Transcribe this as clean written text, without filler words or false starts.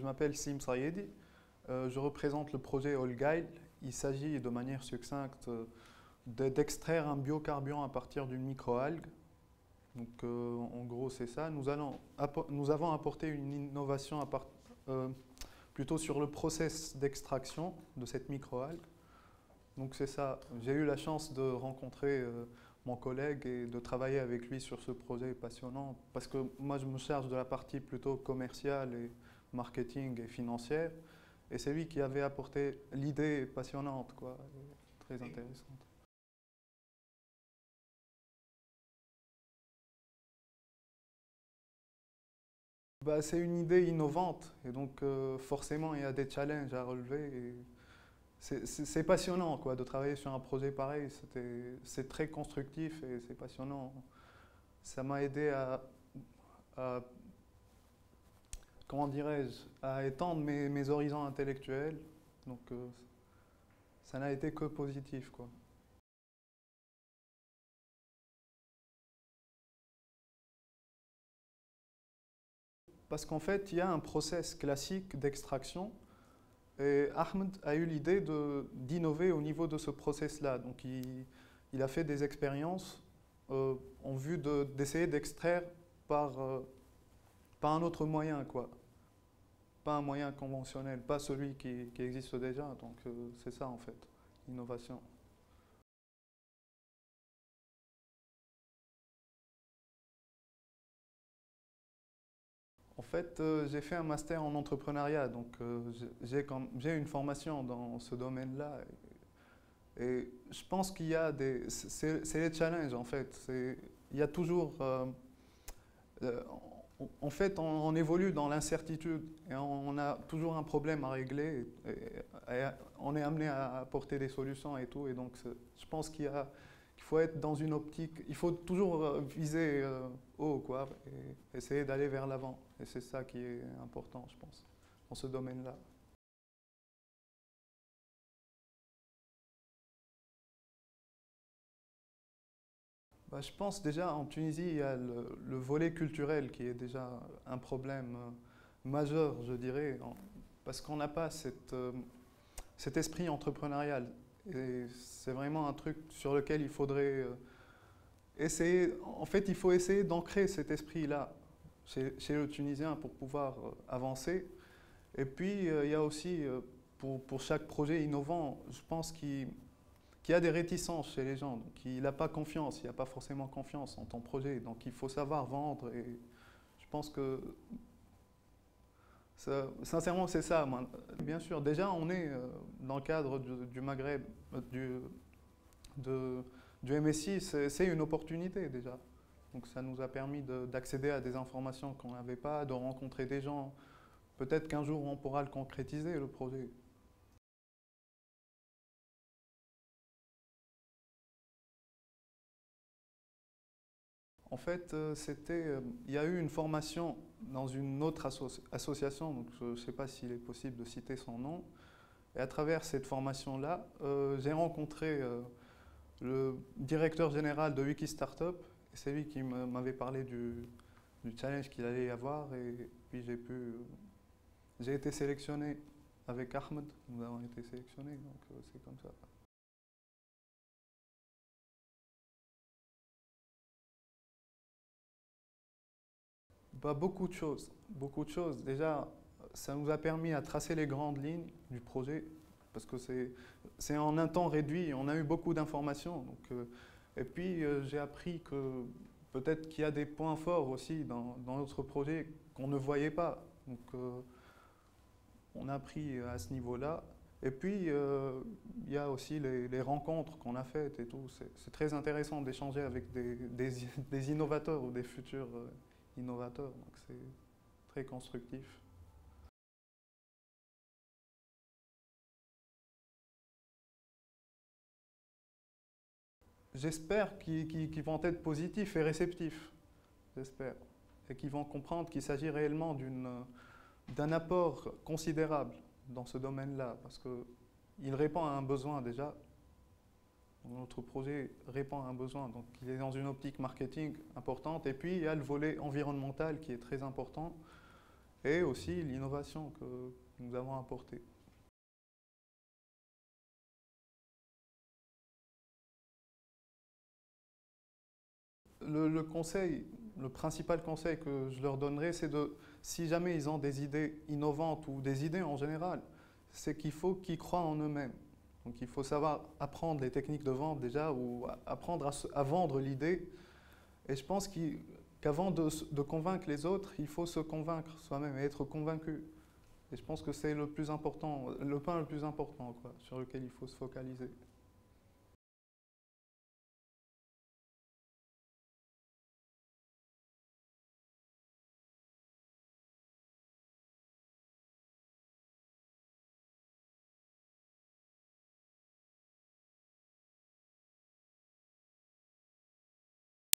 Je m'appelle Sim Sayedi, je représente le projet Allguide. Il s'agit de manière succincte d'extraire un biocarburant à partir d'une microalgue. Donc en gros c'est ça. Nous avons apporté une innovation plutôt sur le process d'extraction de cette microalgue. Donc c'est ça. J'ai eu la chance de rencontrer mon collègue et de travailler avec lui sur ce projet passionnant parce que moi je me charge de la partie plutôt commerciale et marketing et financière et c'est lui qui avait apporté l'idée passionnante, quoi, très intéressante. Bah, c'est une idée innovante et donc forcément il y a des challenges à relever. Et c'est passionnant, quoi, de travailler sur un projet pareil. C'est très constructif et c'est passionnant. Ça m'a aidé à comment dirais-je, à étendre mes horizons intellectuels. Donc ça n'a été que positif, quoi. Parce qu'en fait, il y a un process classique d'extraction et Ahmed a eu l'idée d'innover au niveau de ce process-là. Donc il a fait des expériences en vue d'essayer d'extraire par un autre moyen, quoi. Pas un moyen conventionnel, pas celui qui existe déjà. Donc c'est ça en fait, l'innovation. En fait, j'ai fait un master en entrepreneuriat, donc j'ai une formation dans ce domaine-là. Et je pense qu'il y a c'est les challenges en fait. Il y a toujours, euh, en fait, on évolue dans l'incertitude et on a toujours un problème à régler. Et on est amené à apporter des solutions et tout. Et donc, je pense qu'il faut être dans une optique, il faut toujours viser haut, quoi, et essayer d'aller vers l'avant. Et c'est ça qui est important, je pense, dans ce domaine-là. Bah, je pense déjà en Tunisie, il y a le volet culturel qui est déjà un problème majeur, je dirais, parce qu'on n'a pas cet esprit entrepreneurial. Et c'est vraiment un truc sur lequel il faudrait essayer. En fait, il faut essayer d'ancrer cet esprit-là chez le Tunisien pour pouvoir avancer. Et puis, il y a aussi, pour chaque projet innovant, je pense qu'il y a des réticences chez les gens. Donc, il n'a pas confiance, il n'y a pas forcément confiance en ton projet. Donc, il faut savoir vendre. Et je pense que, sincèrement, c'est ça. Moi. Bien sûr, déjà, on est dans le cadre du Maghreb, de, du MSI, c'est une opportunité déjà. Donc, ça nous a permis d'accéder à des informations qu'on n'avait pas, de rencontrer des gens. Peut-être qu'un jour, on pourra le concrétiser, le projet. En fait, il y a eu une formation dans une autre association, donc je ne sais pas s'il est possible de citer son nom. Et à travers cette formation-là, j'ai rencontré le directeur général de Wiki Startup. Et c'est lui qui m'avait parlé du challenge qu'il allait y avoir. Et puis j'ai été sélectionné avec Ahmed. Nous avons été sélectionnés, donc c'est comme ça. Bah, beaucoup de choses, beaucoup de choses. Déjà, ça nous a permis à tracer les grandes lignes du projet, parce que c'est en un temps réduit, on a eu beaucoup d'informations. Et puis, j'ai appris que peut-être qu'il y a des points forts aussi dans notre projet qu'on ne voyait pas. Donc, on a appris à ce niveau-là. Et puis, il y a aussi les rencontres qu'on a faites et tout. C'est très intéressant d'échanger avec des innovateurs ou des futurs innovateurs. Donc, c'est très constructif. J'espère qu'ils vont être positifs et réceptifs. J'espère. Et qu'ils vont comprendre qu'il s'agit réellement d'un apport considérable dans ce domaine-là. Parce qu'il répond à un besoin déjà. Notre projet répond à un besoin, donc il est dans une optique marketing importante. Et puis il y a le volet environnemental qui est très important. et aussi l'innovation que nous avons apportée. Le principal conseil que je leur donnerais, c'est de, si jamais ils ont des idées innovantes ou des idées en général, c'est qu'il faut qu'ils croient en eux-mêmes. Donc il faut savoir apprendre les techniques de vente déjà ou apprendre à vendre l'idée. Et je pense qu'avant de convaincre les autres, il faut se convaincre soi-même et être convaincu. Et je pense que c'est le plus important, le point le plus important quoi, sur lequel il faut se focaliser.